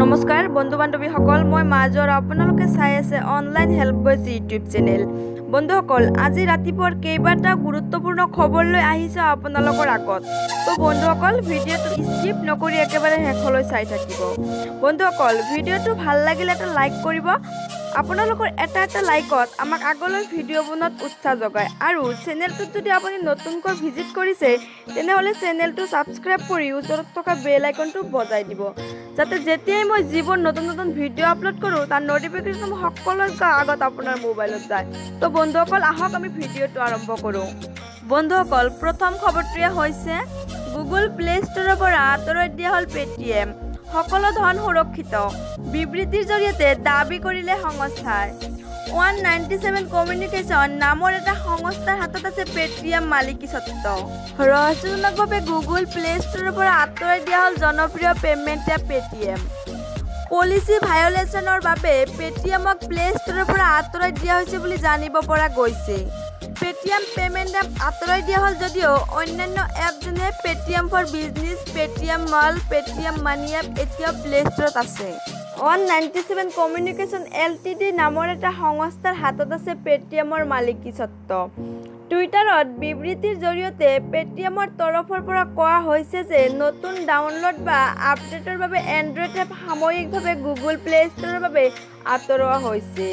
নমস্কাৰ বন্ধু বান্ধৱীসকল, মই মাজৰ আপোনালোকে চাই আছে online help boys YouTube channel. বন্ধুসকল, আজি ৰাতিপুৱাৰ কেইবাটা গুৰুত্বপূৰ্ণ খবৰ লৈ আহিছোঁ আপোনালোকৰ আগত। তো বন্ধুসকল, ভিডিঅ'টো স্কিপ নকৰি একেবাৰে শেষলৈ চাই থাকিব। বন্ধুসকল, ভিডিঅ'টো ভাল লাগিলে এটা লাইক কৰিব। আপোনালোকৰ এটা লাইকত আমাক আগলৈ ভিডিঅ' বনোৱাত উৎসাহ যোগায়। আৰু চেনেলটোত যদি আপুনি নতুনকৈ ভিজিট কৰিছে তেনেহ'লে চেনেলটো ছাবস্ক্ৰাইব কৰি ওচৰত থকা বেল আইকনটো বজাই দিব, যাতে যেতিয়াই মই যিবোৰ নতুন ভিডিঅ' আপলোড কৰোঁ তাৰ নটিফিকেশ্যন সকলোতকৈ আগত আপোনাৰ মোবাইলত যায়। তো বন্ধুসকল, আহক আমি ভিডিঅ'টো আৰম্ভ কৰোঁ। বন্ধুসকল, প্ৰথম খবৰটোৱে হৈছে গুগল প্লে ষ্ট'ৰৰ পৰা আঁতৰাই দিয়া হ'ল পেটিএম। সকলো ধন সুৰক্ষিত, বিবৃতিৰ জৰিয়তে দাবী কৰিলে সংস্থাই। 197 কমিউনিকেশ্যন নামৰ এটা সংস্থাৰ হাতত আছে পেটিএম মালিকীস্বত্ব। ৰহস্যজনকভাৱে গুগল প্লে ষ্ট'ৰৰ পৰা আঁতৰাই দিয়া হ'ল জনপ্ৰিয় পে'মেণ্ট এপ পেটিএম। পলিচি ভায়লেশ্যনৰ বাবে পেটিএমক প্লে ষ্ট'ৰৰ পৰা আঁতৰাই দিয়া হৈছে বুলি জানিব পৰা গৈছে। পেটিএম পে'মেণ্ট এপ আঁতৰাই দিয়া হ'ল যদিও অন্যান্য এপ যেনে Paytm for business, Paytm mall, Paytm money app এতিয়াও প্লে ষ্ট'ৰত আছে। 197 কমিউনিকেশ্যন LTD নামৰ এটা সংস্থাৰ হাতত আছে পেটিএমৰ মালিকীস্বত্ব। টুইটাৰত বিবৃতিৰ জৰিয়তে পেটিএমৰ তৰফৰ পৰা কোৱা হৈছে যে নতুন ডাউনলোড বা আপডেটৰ বাবে এণ্ড্ৰইড এপ সাময়িকভাৱে গুগল প্লে ষ্ট'ৰৰ বাবে আঁতৰোৱা হৈছে,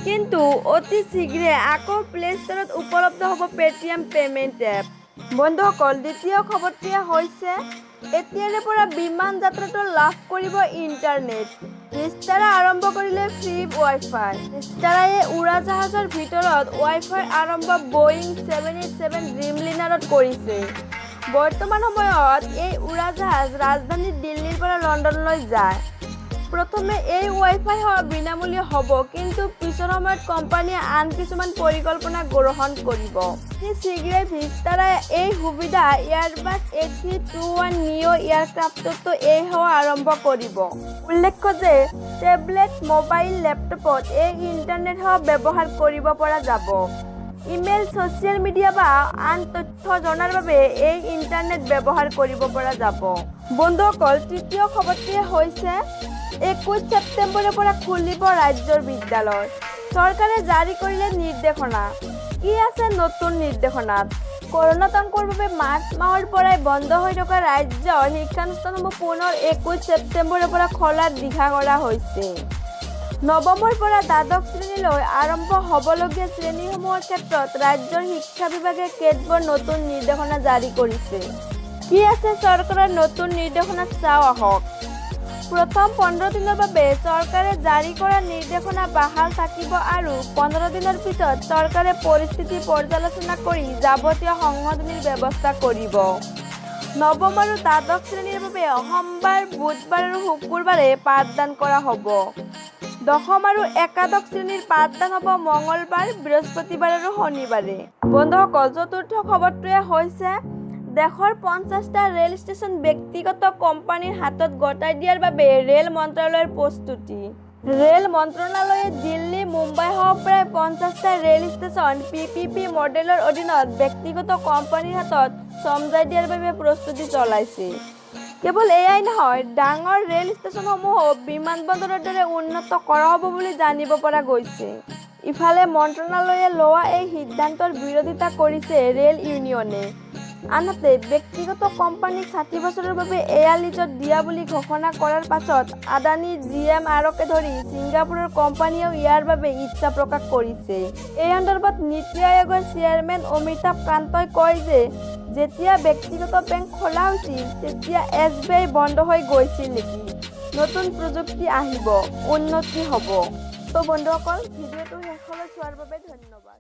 কিন্তু অতি শীঘ্ৰে আকৌ প্লে ষ্ট'ৰত উপলব্ধ হ'ব পেটিএম পে'মেণ্ট এপ। বন্ধুসকল, দ্বিতীয় খবৰটোৱে হৈছে এতিয়াৰে পৰা বিমান যাত্ৰাটো লাভ কৰিব ইণ্টাৰনেট। ভিস্তাৰা আৰম্ভ কৰিলে ফ্ৰী ৱাইফাই। ভিস্তাৰাই উৰাজাহাজৰ ভিতৰত ৱাইফাই আৰম্ভ বয়িং 787 ড্ৰিমলিনাৰত কৰিছে। বৰ্তমান সময়ত এই উৰাজাহাজ ৰাজধানী দিল্লীৰ পৰা লণ্ডনলৈ যায়। প্ৰথমে এই ৱাইফাই বিনামূলীয়া হ'ব, কিন্তু পিছৰ সময়ত কোম্পানীয়ে আন কিছুমান পৰিকল্পনা গ্ৰহণ কৰিব। শীঘ্ৰে ভিস্তাৰাই এই সুবিধা এয়াৰবাছ A321 নিঅ' এয়াৰক্ৰাফ্টতো এই সেৱা আৰম্ভ কৰিব। উল্লেখ্য যে টেবলেট, মোবাইল, লেপটপত এই ইণ্টাৰনেট সেৱা ব্যৱহাৰ কৰিব পৰা যাব। ইমেইল, ছ'চিয়েল মিডিয়া বা আন তথ্য জনাৰ বাবে এই ইণ্টাৰনেট ব্যৱহাৰ কৰিব পৰা যাব। বন্ধুসকল, তৃতীয় খবৰটোৱে হৈছে 21 ছেপ্টেম্বৰৰ পৰা খুলিব ৰাজ্যৰ বিদ্যালয়। চৰকাৰে জাৰি কৰিলে নিৰ্দেশনা। কি আছে নতুন নিৰ্দেশনাত? কৰোণাতংকৰ বাবে মাৰ্চ মাহৰ পৰাই বন্ধ হৈ থকা ৰাজ্যৰ শিক্ষানুষ্ঠানসমূহ পুনৰ 21 ছেপ্টেম্বৰৰ পৰা খোলাৰ দিহা কৰা হৈছে। নৱমৰ পৰা দ্বাদশ শ্ৰেণীলৈ আৰম্ভ হ'বলগীয়া শ্ৰেণীসমূহৰ ক্ষেত্ৰত ৰাজ্যৰ শিক্ষা বিভাগে কেতবোৰ নতুন নিৰ্দেশনা জাৰি কৰিছে। কি আছে চৰকাৰৰ নতুন নিৰ্দেশনাত চাওঁ আহক। প্ৰথম 15 দিনৰ বাবে চৰকাৰে জাৰি কৰা নিৰ্দেশনা বাহাল থাকিব আৰু 15 দিনৰ পিছত চৰকাৰে পৰিস্থিতি পৰ্যালোচনা কৰি যাৱতীয় সংশোধনীৰ ব্যৱস্থা কৰিব। নৱম আৰু দ্বাদশ শ্ৰেণীৰ বাবে সোমবাৰ, বুধবাৰ আৰু শুকুৰবাৰে পাঠদান কৰা হ'ব। দশম আৰু একাদশ শ্ৰেণীৰ পাঠদান হ'ব মঙলবাৰ, বৃহস্পতিবাৰ আৰু শনিবাৰে। বন্ধুসকল, চতুৰ্থ খবৰটোৱে হৈছে দেশৰ 50টা ৰেল ষ্টেচন ব্যক্তিগত কোম্পানীৰ হাতত গতাই দিয়াৰ বাবে ৰেল মন্ত্ৰালয়ৰ প্ৰস্তুতি। ৰেল মন্ত্ৰণালয়ে দিল্লী, মুম্বাই সহ প্ৰায় 50টা ৰেল ষ্টেচন PPP মডেলৰ অধীনত ব্যক্তিগত কোম্পানীৰ হাতত চমজাই দিয়াৰ বাবে প্ৰস্তুতি চলাইছে। কেৱল এয়াই নহয়, ডাঙৰ ৰেল ষ্টেচনসমূহো বিমানবন্দৰৰ দৰে উন্নত কৰা হ'ব বুলি জানিব পৰা গৈছে। ইফালে মন্ত্ৰণালয়ে লোৱা এই সিদ্ধান্তৰ বিৰোধিতা কৰিছে ৰেল ইউনিয়নে। আনহাতে ব্যক্তিগত কোম্পানীক 60 বছৰৰ বাবে এয়া লিজত দিয়া বুলি ঘোষণা কৰাৰ পাছত আদানী, GMRকে ধৰি ছিংগাপুৰৰ কোম্পানীয়েও ইয়াৰ বাবে ইচ্ছা প্ৰকাশ কৰিছে। এই সন্দৰ্ভত নীতি আয়োগৰ চেয়াৰমেন অমিতাভ কান্তই কয় যে যেতিয়া ব্যক্তিগত বেংক খোলা হৈছিল তেতিয়া SBI বন্ধ হৈ গৈছিল নেকি? নতুন প্ৰযুক্তি আহিব, উন্নতি হ'ব। তো বন্ধুসকল, ভিডিঅ'টো শেষলৈ চোৱাৰ বাবে ধন্যবাদ।